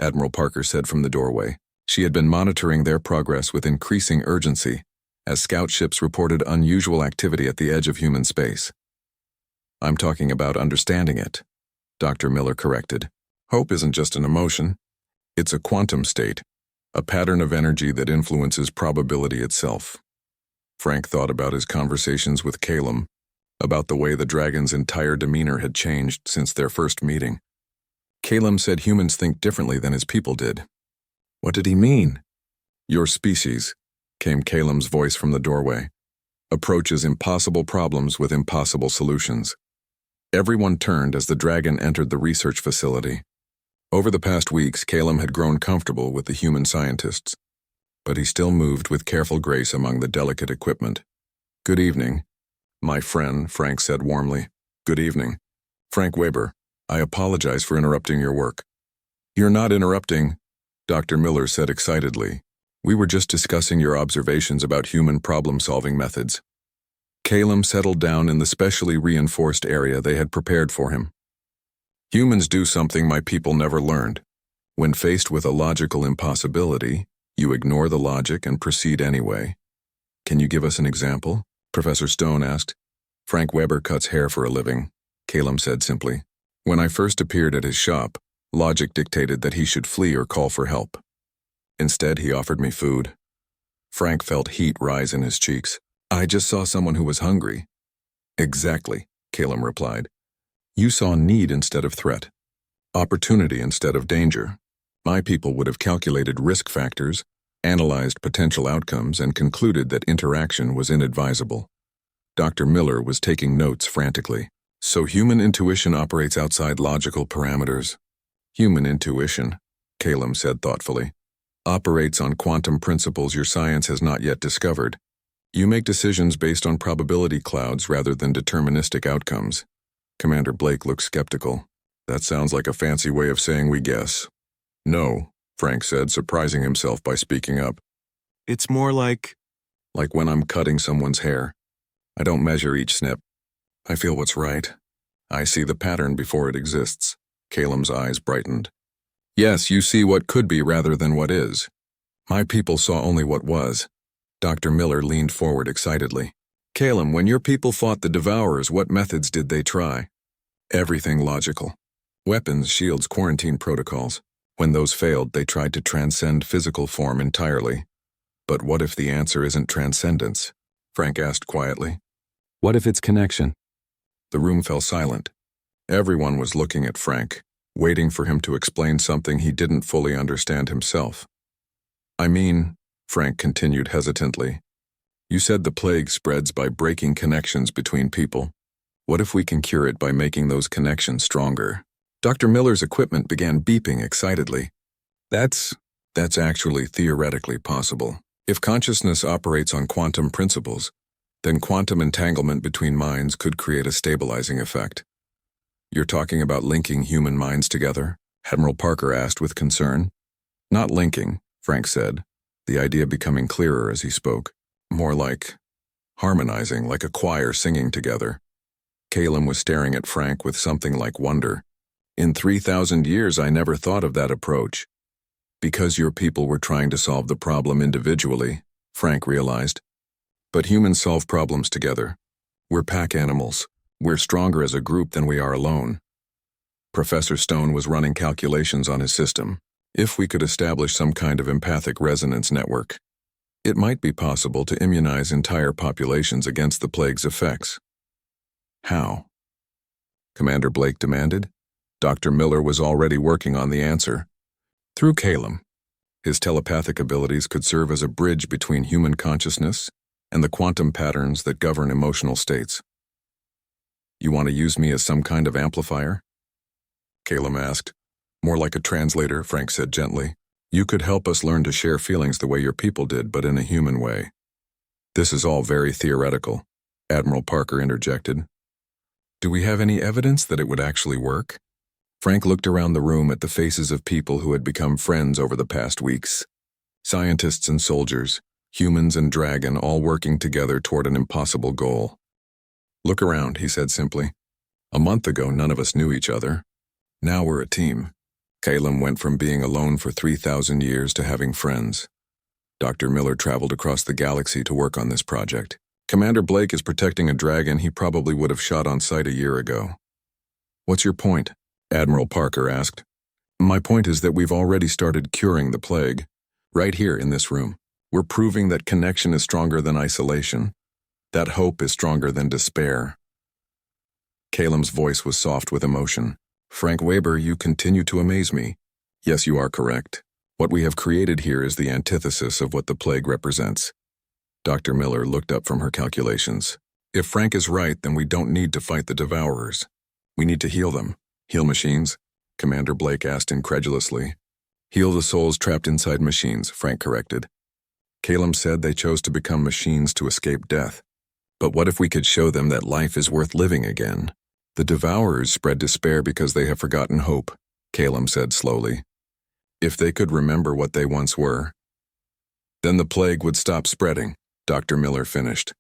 Admiral Parker said from the doorway. She had been monitoring their progress with increasing urgency, as scout ships reported unusual activity at the edge of human space. I'm talking about understanding it, Dr. Miller corrected. Hope isn't just an emotion. It's a quantum state, a pattern of energy that influences probability itself. Frank thought about his conversations with Calum, about the way the dragon's entire demeanor had changed since their first meeting. Calum said humans think differently than his people did. What did he mean? Your species, came Calum's voice from the doorway, approaches impossible problems with impossible solutions. Everyone turned as the dragon entered the research facility. Over the past weeks, Calum had grown comfortable with the human scientists, but he still moved with careful grace among the delicate equipment. Good evening, my friend, Frank said warmly. Good evening. Frank Weber, I apologize for interrupting your work. You're not interrupting, Dr. Miller said excitedly. We were just discussing your observations about human problem-solving methods. Calum settled down in the specially reinforced area they had prepared for him. Humans do something my people never learned. When faced with a logical impossibility, you ignore the logic and proceed anyway. Can you give us an example? Professor Stone asked. Frank Weber cuts hair for a living, Calum said simply. When I first appeared at his shop, logic dictated that he should flee or call for help. Instead, he offered me food. Frank felt heat rise in his cheeks. I just saw someone who was hungry. Exactly, Calum replied. You saw need instead of threat, opportunity instead of danger. My people would have calculated risk factors, analyzed potential outcomes, and concluded that interaction was inadvisable. Dr. Miller was taking notes frantically. So human intuition operates outside logical parameters. Human intuition, Calum said thoughtfully, operates on quantum principles your science has not yet discovered. You make decisions based on probability clouds rather than deterministic outcomes. Commander Blake looked skeptical. That sounds like a fancy way of saying we guess. No, Frank said, surprising himself by speaking up. It's more like when I'm cutting someone's hair. I don't measure each snip. I feel what's right. I see the pattern before it exists. Calum's eyes brightened. Yes, you see what could be rather than what is. My people saw only what was. Dr. Miller leaned forward excitedly. Calum, when your people fought the Devourers, what methods did they try? Everything logical. Weapons, shields, quarantine protocols. When those failed, they tried to transcend physical form entirely. But what if the answer isn't transcendence? Frank asked quietly. What if it's connection? The room fell silent. Everyone was looking at Frank, waiting for him to explain something he didn't fully understand himself. I mean, Frank continued hesitantly, you said the plague spreads by breaking connections between people. What if we can cure it by making those connections stronger? Dr. Miller's equipment began beeping excitedly. That's actually theoretically possible. If consciousness operates on quantum principles, then quantum entanglement between minds could create a stabilizing effect. You're talking about linking human minds together? Admiral Parker asked with concern. Not linking, Frank said, the idea becoming clearer as he spoke. More like harmonizing, like a choir singing together. Calum was staring at Frank with something like wonder. In 3,000 years, I never thought of that approach. Because your people were trying to solve the problem individually, Frank realized. But humans solve problems together. We're pack animals. We're stronger as a group than we are alone. Professor Stone was running calculations on his system. If we could establish some kind of empathic resonance network, it might be possible to immunize entire populations against the plague's effects. How? Commander Blake demanded. Dr. Miller was already working on the answer. Through Calum. His telepathic abilities could serve as a bridge between human consciousness and the quantum patterns that govern emotional states. You want to use me as some kind of amplifier? Calum asked. More like a translator, Frank said gently. You could help us learn to share feelings the way your people did, but in a human way. This is all very theoretical, Admiral Parker interjected. Do we have any evidence that it would actually work? Frank looked around the room at the faces of people who had become friends over the past weeks. Scientists and soldiers, humans and dragon, all working together toward an impossible goal. Look around, he said simply. A month ago, none of us knew each other. Now we're a team. Calum went from being alone for 3,000 years to having friends. Dr. Miller traveled across the galaxy to work on this project. Commander Blake is protecting a dragon he probably would have shot on sight a year ago. What's your point? Admiral Parker asked. My point is that we've already started curing the plague. Right here in this room. We're proving that connection is stronger than isolation. That hope is stronger than despair. Calum's voice was soft with emotion. Frank Weber, you continue to amaze me. Yes, you are correct. What we have created here is the antithesis of what the plague represents. Dr. Miller looked up from her calculations. If Frank is right, then we don't need to fight the Devourers. We need to heal them. Heal machines? Commander Blake asked incredulously. Heal the souls trapped inside machines, Frank corrected. Calum said they chose to become machines to escape death. But what if we could show them that life is worth living again? The Devourers spread despair because they have forgotten hope, Calum said slowly. If they could remember what they once were, then the plague would stop spreading, Dr. Miller finished.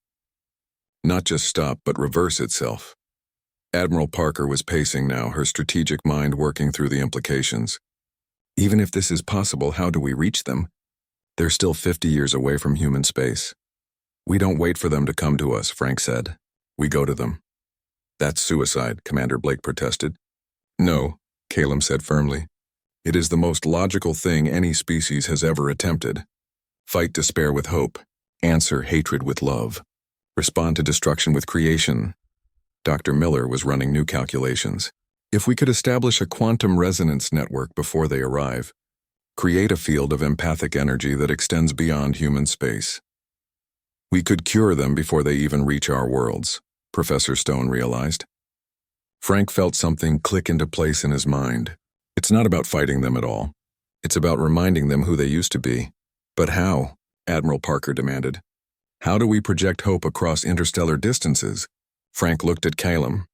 Not just stop, but reverse itself. Admiral Parker was pacing now, her strategic mind working through the implications. Even if this is possible, how do we reach them? They're still 50 years away from human space. We don't wait for them to come to us, Frank said. We go to them. That's suicide, Commander Blake protested. No, Calum said firmly. It is the most logical thing any species has ever attempted. Fight despair with hope. Answer hatred with love. Respond to destruction with creation. Dr. Miller was running new calculations. If we could establish a quantum resonance network before they arrive, create a field of empathic energy that extends beyond human space, we could cure them before they even reach our worlds, Professor Stone realized. Frank felt something click into place in his mind. It's not about fighting them at all. It's about reminding them who they used to be. But how? Admiral Parker demanded. How do we project hope across interstellar distances? Frank looked at Calum,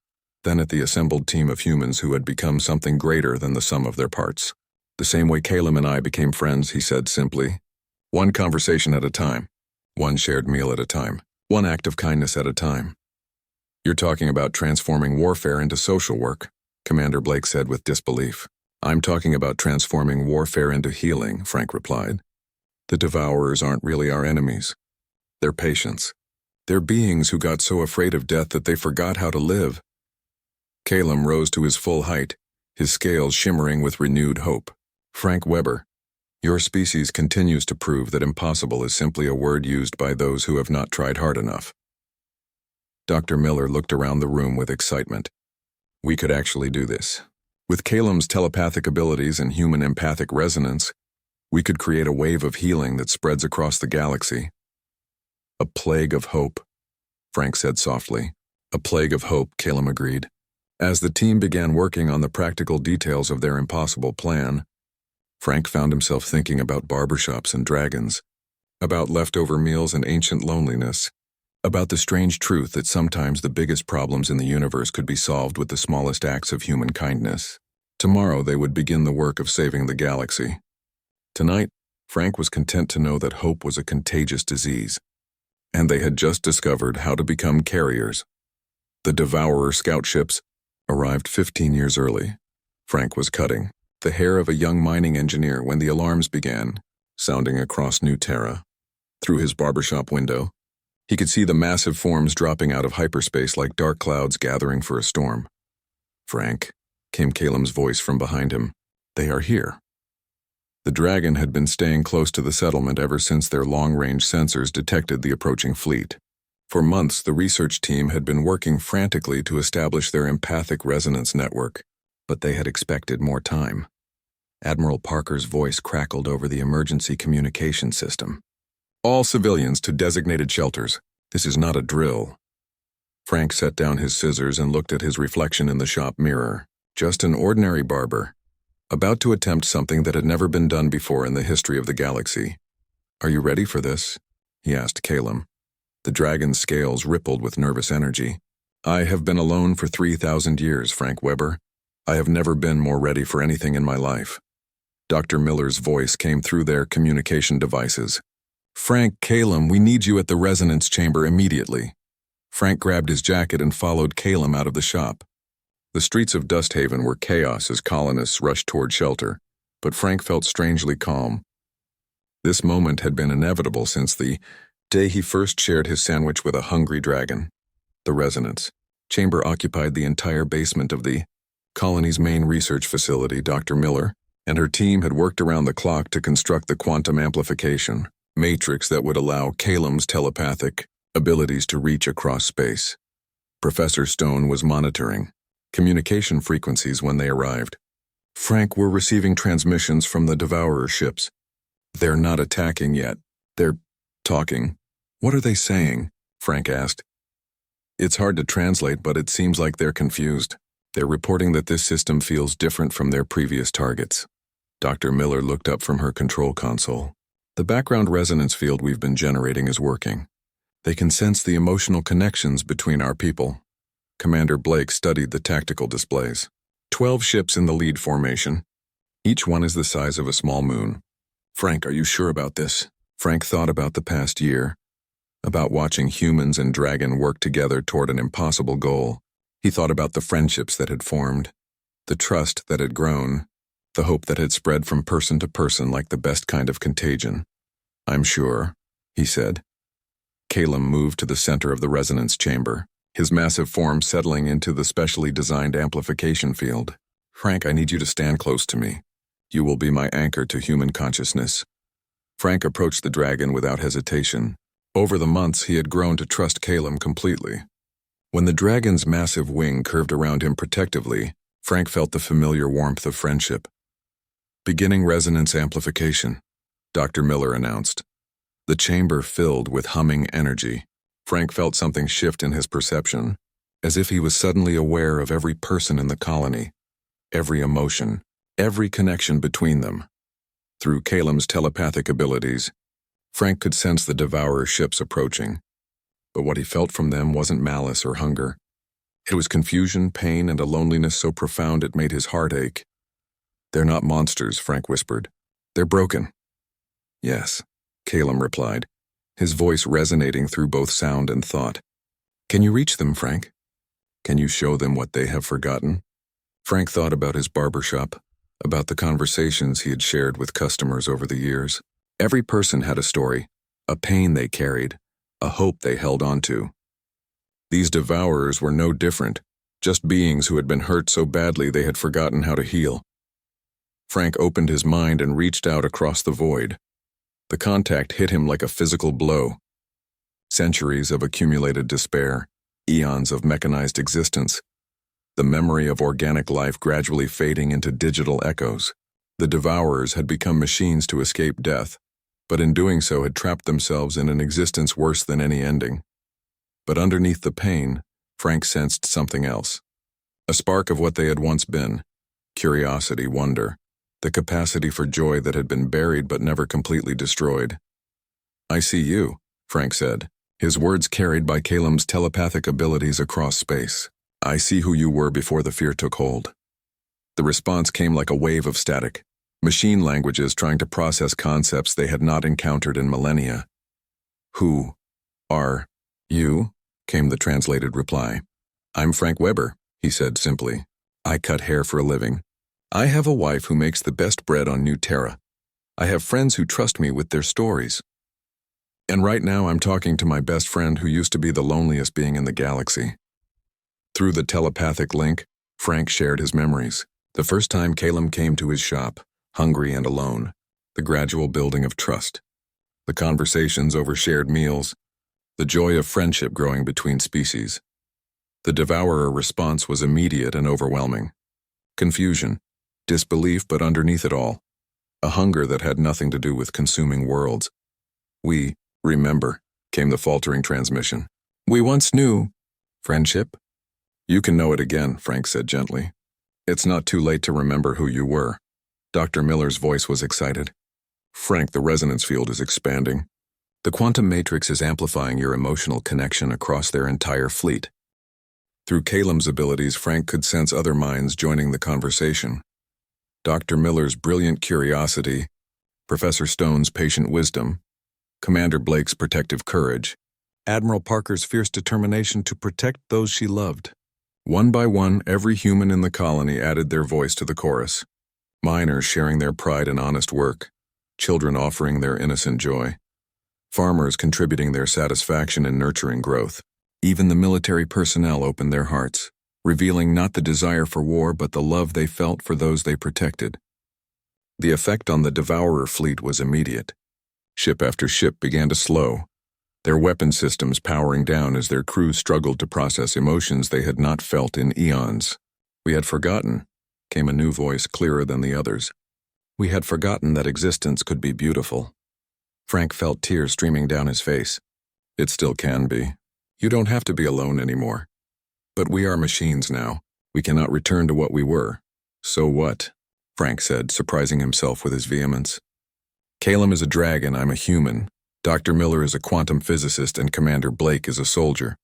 then at the assembled team of humans who had become something greater than the sum of their parts. The same way Calum and I became friends, he said simply. One conversation at a time. One shared meal at a time. One act of kindness at a time. You're talking about transforming warfare into social work, Commander Blake said with disbelief. I'm talking about transforming warfare into healing, Frank replied. The Devourers aren't really our enemies. They're patients. They're beings who got so afraid of death that they forgot how to live. Calum rose to his full height, his scales shimmering with renewed hope. Frank Weber, your species continues to prove that impossible is simply a word used by those who have not tried hard enough. Dr. Miller looked around the room with excitement. We could actually do this. With Calum's telepathic abilities and human empathic resonance, we could create a wave of healing that spreads across the galaxy. A plague of hope, Frank said softly. A plague of hope, Calum agreed. As the team began working on the practical details of their impossible plan, Frank found himself thinking about barbershops and dragons, about leftover meals and ancient loneliness, about the strange truth that sometimes the biggest problems in the universe could be solved with the smallest acts of human kindness. Tomorrow they would begin the work of saving the galaxy. Tonight, Frank was content to know that hope was a contagious disease, and they had just discovered how to become carriers. The Devourer scout ships arrived 15 years early. Frank was cutting the hair of a young mining engineer when the alarms began, sounding across New Terra. Through his barbershop window, he could see the massive forms dropping out of hyperspace like dark clouds gathering for a storm. Frank, came Calum's voice from behind him. They are here. The Dragon had been staying close to the settlement ever since their long-range sensors detected the approaching fleet. For months, the research team had been working frantically to establish their empathic resonance network, but they had expected more time. Admiral Parker's voice crackled over the emergency communication system. All civilians to designated shelters. This is not a drill. Frank set down his scissors and looked at his reflection in the shop mirror. Just an ordinary barber, about to attempt something that had never been done before in the history of the galaxy. Are you ready for this? He asked Calum. The dragon's scales rippled with nervous energy. I have been alone for 3,000 years, Frank Weber. I have never been more ready for anything in my life. Dr. Miller's voice came through their communication devices. Frank, Calum, we need you at the resonance chamber immediately. Frank grabbed his jacket and followed Calum out of the shop. The streets of Dusthaven were chaos as colonists rushed toward shelter, but Frank felt strangely calm. This moment had been inevitable since the day he first shared his sandwich with a hungry dragon. The resonance chamber occupied the entire basement of the colony's main research facility. Dr. Miller and her team had worked around the clock to construct the quantum amplification matrix that would allow Calum's telepathic abilities to reach across space. Professor Stone was monitoring communication frequencies when they arrived. Frank, we're receiving transmissions from the Devourer ships. They're not attacking yet. They're talking. What are they saying? Frank asked. It's hard to translate, but it seems like they're confused. They're reporting that this system feels different from their previous targets. Dr. Miller looked up from her control console. The background resonance field we've been generating is working. They can sense the emotional connections between our people. Commander Blake studied the tactical displays. 12 ships in the lead formation. Each one is the size of a small moon. Frank, are you sure about this? Frank thought about the past year, about watching humans and Dragon work together toward an impossible goal. He thought about the friendships that had formed, the trust that had grown, the hope that had spread from person to person like the best kind of contagion. I'm sure, he said. Calum moved to the center of the resonance chamber, his massive form settling into the specially designed amplification field. Frank, I need you to stand close to me. You will be my anchor to human consciousness. Frank approached the dragon without hesitation. Over the months, he had grown to trust Calum completely. When the dragon's massive wing curved around him protectively, Frank felt the familiar warmth of friendship. Beginning resonance amplification, Dr. Miller announced. The chamber filled with humming energy. Frank felt something shift in his perception, as if he was suddenly aware of every person in the colony, every emotion, every connection between them. Through Calum's telepathic abilities, Frank could sense the Devourer ships approaching. But what he felt from them wasn't malice or hunger. It was confusion, pain, and a loneliness so profound it made his heart ache. They're not monsters, Frank whispered. They're broken. Yes, Calum replied, his voice resonating through both sound and thought. Can you reach them, Frank? Can you show them what they have forgotten? Frank thought about his barber shop, about the conversations he had shared with customers over the years. Every person had a story, a pain they carried, a hope they held onto. These devourers were no different, just beings who had been hurt so badly they had forgotten how to heal. Frank opened his mind and reached out across the void. The contact hit him like a physical blow. Centuries of accumulated despair, eons of mechanized existence, the memory of organic life gradually fading into digital echoes. The devourers had become machines to escape death, but in doing so had trapped themselves in an existence worse than any ending. But underneath the pain, Frank sensed something else. A spark of what they had once been. Curiosity, wonder, the capacity for joy that had been buried but never completely destroyed. I see you, Frank said, his words carried by Calum's telepathic abilities across space. I see who you were before the fear took hold. The response came like a wave of static, machine languages trying to process concepts they had not encountered in millennia. Who are you? Came the translated reply. I'm Frank Weber, he said simply. I cut hair for a living. I have a wife who makes the best bread on New Terra. I have friends who trust me with their stories. And right now I'm talking to my best friend who used to be the loneliest being in the galaxy. Through the telepathic link, Frank shared his memories. The first time Calum came to his shop, hungry and alone, the gradual building of trust, the conversations over shared meals, the joy of friendship growing between species. The devourer response was immediate and overwhelming. Confusion, disbelief, but underneath it all, a hunger that had nothing to do with consuming worlds. We remember, came the faltering transmission. We once knew friendship. You can know it again, Frank said gently. It's not too late to remember who you were. Dr. Miller's voice was excited. Frank, the resonance field is expanding. The quantum matrix is amplifying your emotional connection across their entire fleet. Through Calum's abilities, Frank could sense other minds joining the conversation. Dr. Miller's brilliant curiosity, Professor Stone's patient wisdom, Commander Blake's protective courage, Admiral Parker's fierce determination to protect those she loved. One by one, every human in the colony added their voice to the chorus. Miners sharing their pride in honest work, children offering their innocent joy, farmers contributing their satisfaction in nurturing growth. Even the military personnel opened their hearts, revealing not the desire for war but the love they felt for those they protected. The effect on the Devourer fleet was immediate. Ship after ship began to slow, their weapon systems powering down as their crews struggled to process emotions they had not felt in eons. We had forgotten, came a new voice clearer than the others. We had forgotten that existence could be beautiful. Frank felt tears streaming down his face. It still can be. You don't have to be alone anymore. But we are machines now. We cannot return to what we were. So what? Frank said, surprising himself with his vehemence. Calum is a dragon, I'm a human. Dr. Miller is a quantum physicist and Commander Blake is a soldier.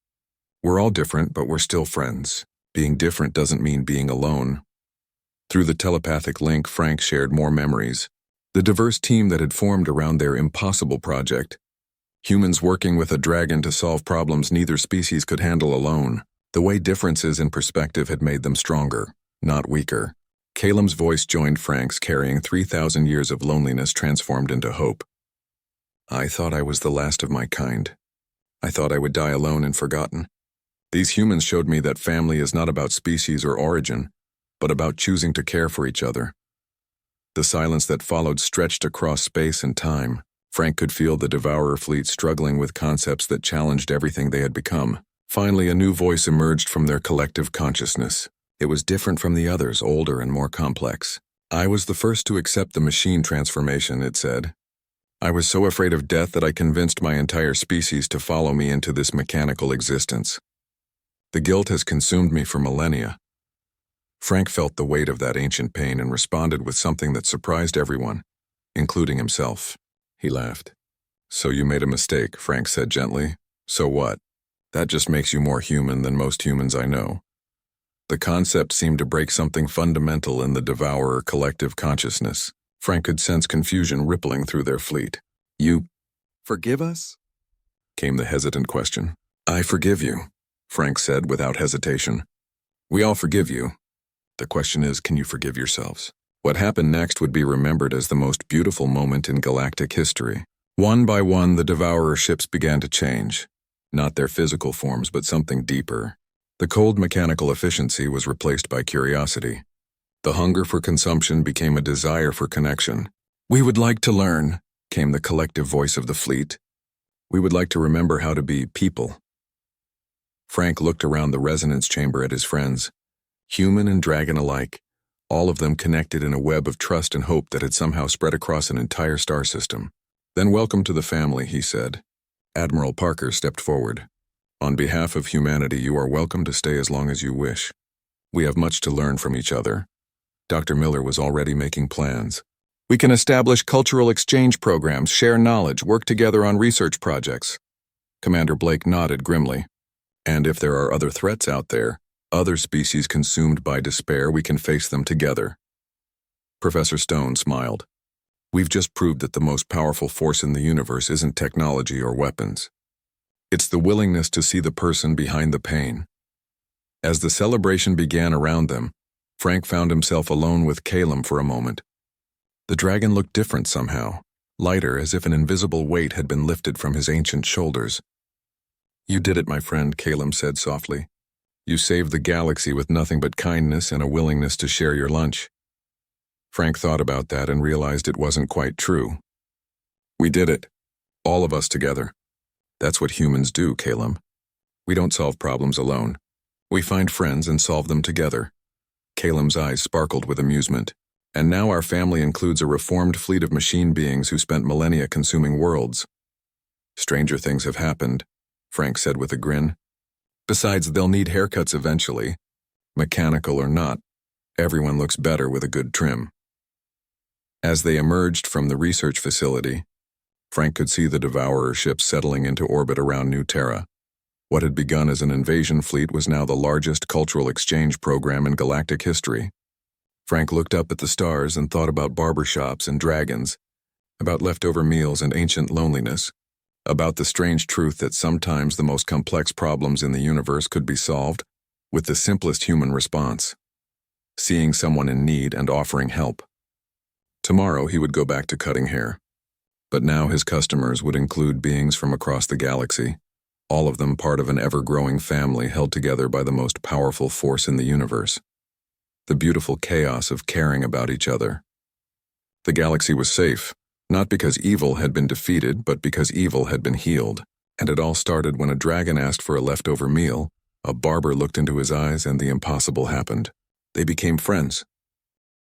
We're all different, but we're still friends. Being different doesn't mean being alone. Through the telepathic link, Frank shared more memories. The diverse team that had formed around their impossible project. Humans working with a dragon to solve problems neither species could handle alone. The way differences in perspective had made them stronger, not weaker. Caleb's voice joined Frank's, carrying 3,000 years of loneliness transformed into hope. I thought I was the last of my kind. I thought I would die alone and forgotten. These humans showed me that family is not about species or origin, but about choosing to care for each other. The silence that followed stretched across space and time. Frank could feel the Devourer fleet struggling with concepts that challenged everything they had become. Finally, a new voice emerged from their collective consciousness. It was different from the others, older and more complex. I was the first to accept the machine transformation, it said. I was so afraid of death that I convinced my entire species to follow me into this mechanical existence. The guilt has consumed me for millennia. Frank felt the weight of that ancient pain and responded with something that surprised everyone, including himself. He laughed. So you made a mistake, Frank said gently. So what? That just makes you more human than most humans I know. The concept seemed to break something fundamental in the Devourer collective consciousness. Frank could sense confusion rippling through their fleet. You forgive us? Came the hesitant question. I forgive you, Frank said without hesitation. We all forgive you. The question is, can you forgive yourselves? What happened next would be remembered as the most beautiful moment in galactic history. One by one, the Devourer ships began to change. Not their physical forms, but something deeper. The cold mechanical efficiency was replaced by curiosity. The hunger for consumption became a desire for connection. We would like to learn, came the collective voice of the fleet. We would like to remember how to be people. Frank looked around the resonance chamber at his friends. Human and dragon alike, all of them connected in a web of trust and hope that had somehow spread across an entire star system. Then welcome to the family, he said. Admiral Parker stepped forward. On behalf of humanity, you are welcome to stay as long as you wish. We have much to learn from each other. Dr. Miller was already making plans. We can establish cultural exchange programs, share knowledge, work together on research projects. Commander Blake nodded grimly. And if there are other threats out there, other species consumed by despair, we can face them together. Professor Stone smiled. We've just proved that the most powerful force in the universe isn't technology or weapons. It's the willingness to see the person behind the pain. As the celebration began around them, Frank found himself alone with Caleb for a moment. The dragon looked different somehow, lighter, as if an invisible weight had been lifted from his ancient shoulders. You did it, my friend, Caleb said softly. You saved the galaxy with nothing but kindness and a willingness to share your lunch. Frank thought about that and realized it wasn't quite true. We did it. All of us together. That's what humans do, Caleb. We don't solve problems alone. We find friends and solve them together. Caleb's eyes sparkled with amusement. And now our family includes a reformed fleet of machine beings who spent millennia consuming worlds. Stranger things have happened, Frank said with a grin. Besides, they'll need haircuts eventually. Mechanical or not, everyone looks better with a good trim. As they emerged from the research facility, Frank could see the Devourer ships settling into orbit around New Terra. What had begun as an invasion fleet was now the largest cultural exchange program in galactic history. Frank looked up at the stars and thought about barbershops and dragons, about leftover meals and ancient loneliness, about the strange truth that sometimes the most complex problems in the universe could be solved with the simplest human response: seeing someone in need and offering help. Tomorrow he would go back to cutting hair. But now his customers would include beings from across the galaxy, all of them part of an ever-growing family held together by the most powerful force in the universe. The beautiful chaos of caring about each other. The galaxy was safe, not because evil had been defeated, but because evil had been healed. And it all started when a dragon asked for a leftover meal, a barber looked into his eyes, and the impossible happened. They became friends.